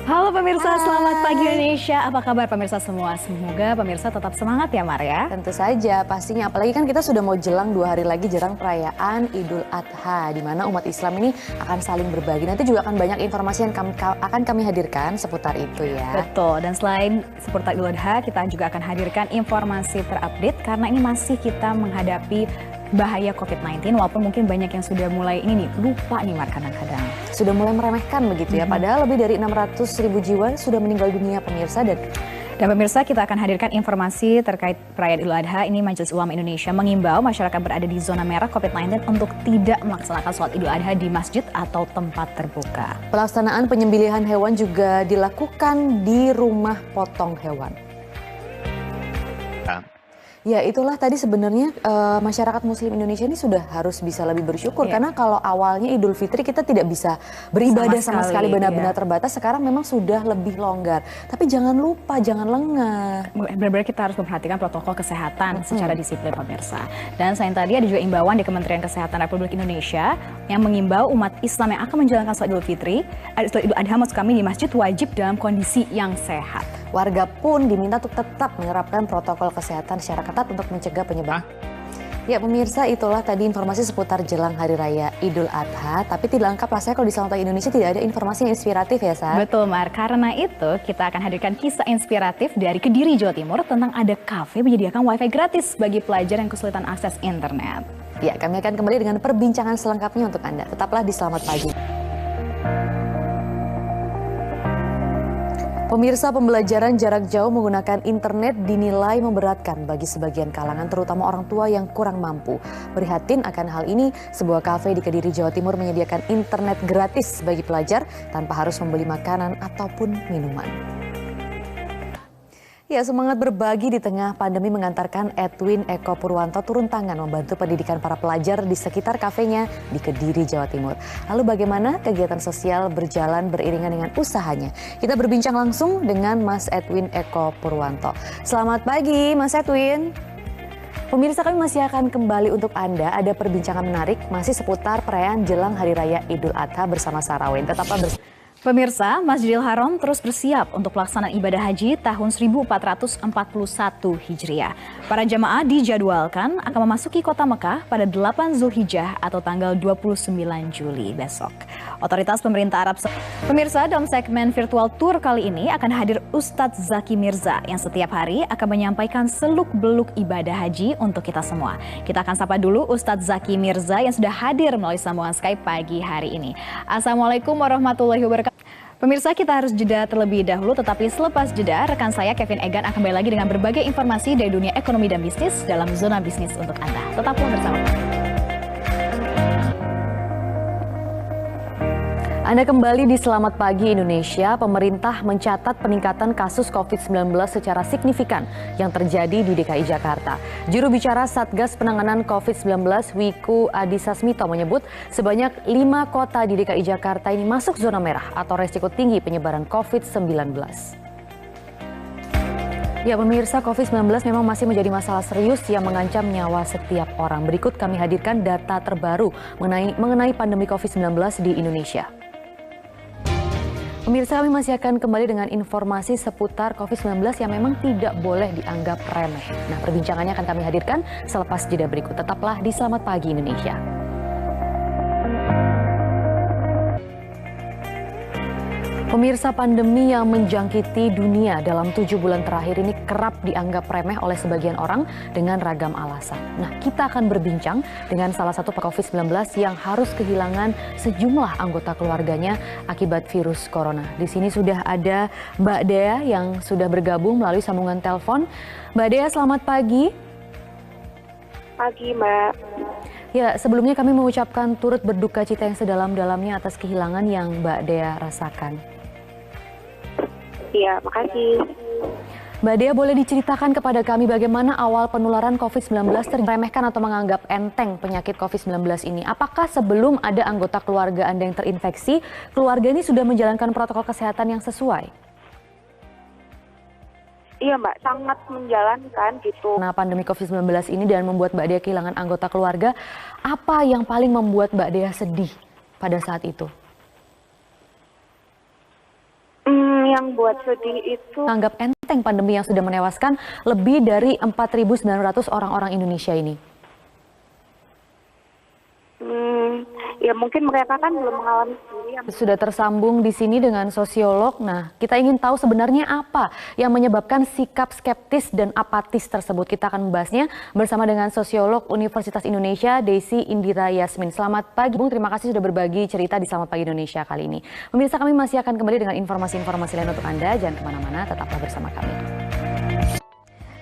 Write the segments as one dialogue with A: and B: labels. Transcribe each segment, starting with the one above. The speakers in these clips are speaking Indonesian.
A: Halo pemirsa, selamat pagi
B: Hai.
A: Indonesia. Apa kabar pemirsa semua? Semoga pemirsa tetap semangat ya Mar ya.
B: Tentu saja, pastinya. Apalagi kan kita sudah mau jelang 2 hari lagi jelang perayaan Idul Adha, di mana umat Islam ini akan saling berbagi. Nanti juga akan banyak informasi yang akan kami hadirkan seputar itu ya.
A: Betul, dan selain seputar Idul Adha, kita juga akan hadirkan informasi terupdate karena ini masih kita menghadapi bahaya COVID-19, walaupun mungkin banyak yang sudah mulai ini nih, lupa nih Mar kadang-kadang.
B: Sudah mulai meremehkan begitu ya, padahal lebih dari 600.000 jiwa sudah meninggal dunia pemirsa.
A: Dan pemirsa, kita akan hadirkan informasi terkait perayaan Idul Adha. Ini Majelis Ulama Indonesia mengimbau masyarakat berada di zona merah COVID-19 untuk tidak melaksanakan sholat Idul Adha di masjid atau tempat terbuka.
B: Pelaksanaan penyembelihan hewan juga dilakukan di rumah potong hewan. Ya itulah tadi sebenarnya masyarakat muslim Indonesia ini sudah harus bisa lebih bersyukur. Karena kalau awalnya Idul Fitri kita tidak bisa beribadah sama sekali benar-benar terbatas, sekarang memang sudah lebih longgar. Tapi jangan lupa, jangan lengah.
A: Benar-benar kita harus memperhatikan protokol kesehatan secara disiplin pemirsa. Dan selain tadi ada juga imbauan di Kementerian Kesehatan Republik Indonesia yang mengimbau umat Islam yang akan menjalankan sholat Idul Fitri, Idul Adha maksud kami, di masjid wajib dalam kondisi yang sehat.
B: Warga pun diminta untuk tetap menerapkan protokol kesehatan secara ketat untuk mencegah penyebaran. Ya pemirsa, itulah tadi informasi seputar jelang Hari Raya Idul Adha. Tapi tidak lengkap rasanya kalau di Selamat Pagi Indonesia tidak ada informasi yang inspiratif ya, Sar?
A: Betul, Mar. Karena itu kita akan hadirkan kisah inspiratif dari Kediri, Jawa Timur tentang ada kafe menyediakan wifi gratis bagi pelajar yang kesulitan akses internet.
B: Ya, kami akan kembali dengan perbincangan selengkapnya untuk Anda. Tetaplah di Selamat Pagi. Pemirsa, pembelajaran jarak jauh menggunakan internet dinilai memberatkan bagi sebagian kalangan, terutama orang tua yang kurang mampu. Prihatin akan hal ini, sebuah kafe di Kediri, Jawa Timur menyediakan internet gratis bagi pelajar tanpa harus membeli makanan ataupun minuman. Ya, semangat berbagi di tengah pandemi mengantarkan Edwin Eko Purwanto turun tangan membantu pendidikan para pelajar di sekitar kafenya di Kediri, Jawa Timur. Lalu bagaimana kegiatan sosial berjalan beriringan dengan usahanya? Kita berbincang langsung dengan Mas Edwin Eko Purwanto. Selamat pagi, Mas Edwin. Pemirsa, kami masih akan kembali untuk Anda. Ada perbincangan menarik masih seputar perayaan jelang Hari Raya Idul Adha bersama Sarawin. Tetaplah bersama.
A: Pemirsa, Masjidil Haram terus bersiap untuk pelaksanaan ibadah haji tahun 1441 Hijriah. Para jamaah dijadwalkan akan memasuki kota Mekah pada 8 Zulhijjah atau tanggal 29 Juli besok. Otoritas pemerintah Arab Saudi. Pemirsa, dalam segmen virtual tour kali ini akan hadir Ustadz Zaki Mirza yang setiap hari akan menyampaikan seluk-beluk ibadah haji untuk kita semua. Kita akan sapa dulu Ustadz Zaki Mirza yang sudah hadir melalui sambungan Skype pagi hari ini. Assalamualaikum warahmatullahi wabarakatuh. Pemirsa, kita harus jeda terlebih dahulu, tetapi selepas jeda, rekan saya Kevin Egan akan kembali lagi dengan berbagai informasi dari dunia ekonomi dan bisnis dalam Zona Bisnis untuk Anda. Tetaplah bersama kami.
B: Anda kembali di Selamat Pagi Indonesia. Pemerintah mencatat peningkatan kasus COVID-19 secara signifikan yang terjadi di DKI Jakarta. Juru bicara Satgas Penanganan COVID-19 Wiku Adhisa Smito menyebut sebanyak 5 kota di DKI Jakarta ini masuk zona merah atau resiko tinggi penyebaran COVID-19. Ya pemirsa, COVID-19 memang masih menjadi masalah serius yang mengancam nyawa setiap orang. Berikut kami hadirkan data terbaru mengenai pandemi COVID-19 di Indonesia. Pemirsa, kami masih akan kembali dengan informasi seputar COVID-19 yang memang tidak boleh dianggap remeh. Nah, perbincangannya akan kami hadirkan selepas jeda berikut. Tetaplah di Selamat Pagi Indonesia. Pemirsa, pandemi yang menjangkiti dunia dalam 7 bulan terakhir ini kerap dianggap remeh oleh sebagian orang dengan ragam alasan. Nah, kita akan berbincang dengan salah satu COVID-19 yang harus kehilangan sejumlah anggota keluarganya akibat virus corona. Di sini sudah ada Mbak Dea yang sudah bergabung melalui sambungan telepon. Mbak Dea, selamat pagi.
C: Pagi, Mbak.
B: Ya, sebelumnya kami mengucapkan turut berduka cita yang sedalam-dalamnya atas kehilangan yang Mbak Dea rasakan.
C: Iya, makasih.
B: Mbak Dea, boleh diceritakan kepada kami bagaimana awal penularan COVID-19 terremehkan atau menganggap enteng penyakit COVID-19 ini? Apakah sebelum ada anggota keluarga Anda yang terinfeksi, keluarga ini sudah menjalankan protokol kesehatan yang sesuai?
C: Iya, Mbak, sangat menjalankan gitu.
B: Nah, pandemi COVID-19 ini dan membuat Mbak Dea kehilangan anggota keluarga, apa yang paling membuat Mbak Dea sedih pada saat itu?
C: yang buat sedih itu
B: Anggap enteng pandemi yang sudah menewaskan lebih dari 4.900 orang-orang Indonesia ini.
C: ya mungkin mereka kan belum mengalami sendiri.
B: Sudah tersambung di sini dengan sosiolog. Nah, kita ingin tahu sebenarnya apa yang menyebabkan sikap skeptis dan apatis tersebut. Kita akan membahasnya bersama dengan sosiolog Universitas Indonesia, Desi Indira Yasmin. Selamat pagi, Bung. Terima kasih sudah berbagi cerita di Selamat Pagi Indonesia kali ini. Pemirsa, kami masih akan kembali dengan informasi-informasi lain untuk Anda. Jangan kemana-mana, tetaplah bersama kami.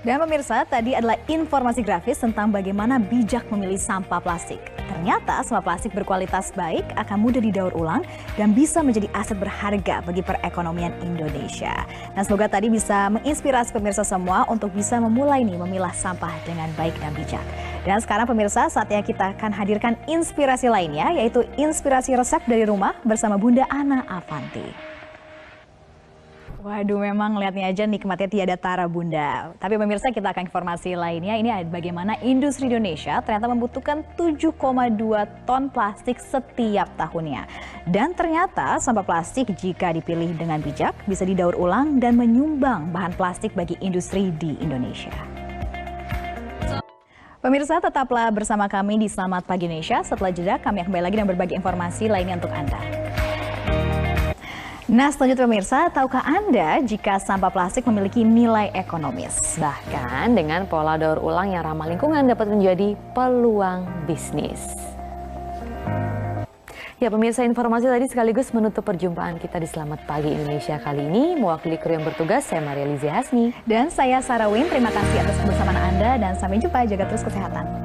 A: Dan pemirsa, tadi adalah informasi grafis tentang bagaimana bijak memilih sampah plastik. Ternyata sampah plastik berkualitas baik akan mudah didaur ulang dan bisa menjadi aset berharga bagi perekonomian Indonesia. Nah, semoga tadi bisa menginspirasi pemirsa semua untuk bisa memulai memilah sampah dengan baik dan bijak. Dan sekarang pemirsa, saatnya kita akan hadirkan inspirasi lainnya, yaitu inspirasi resep dari rumah bersama Bunda Ana Avanti. Waduh, memang lihatnya aja nikmatnya tiada tara, Bunda. Tapi pemirsa, kita akan informasi lainnya. Ini bagaimana industri Indonesia ternyata membutuhkan 7,2 ton plastik setiap tahunnya. Dan ternyata sampah plastik jika dipilih dengan bijak bisa didaur ulang dan menyumbang bahan plastik bagi industri di Indonesia. Pemirsa, tetaplah bersama kami di Selamat Pagi Indonesia. Setelah jeda, kami akan kembali lagi dan berbagi informasi lainnya untuk Anda. Nah, selanjutnya pemirsa, tahukah Anda jika sampah plastik memiliki nilai ekonomis?
B: Bahkan dengan pola daur ulang yang ramah lingkungan dapat menjadi peluang bisnis. Ya pemirsa, informasi tadi sekaligus menutup perjumpaan kita di Selamat Pagi Indonesia kali ini. Mewakili kru yang bertugas, saya Maria Lizia Hasni.
A: Dan saya Sarah Win, terima kasih atas kebersamaan Anda dan sampai jumpa, jaga terus kesehatan.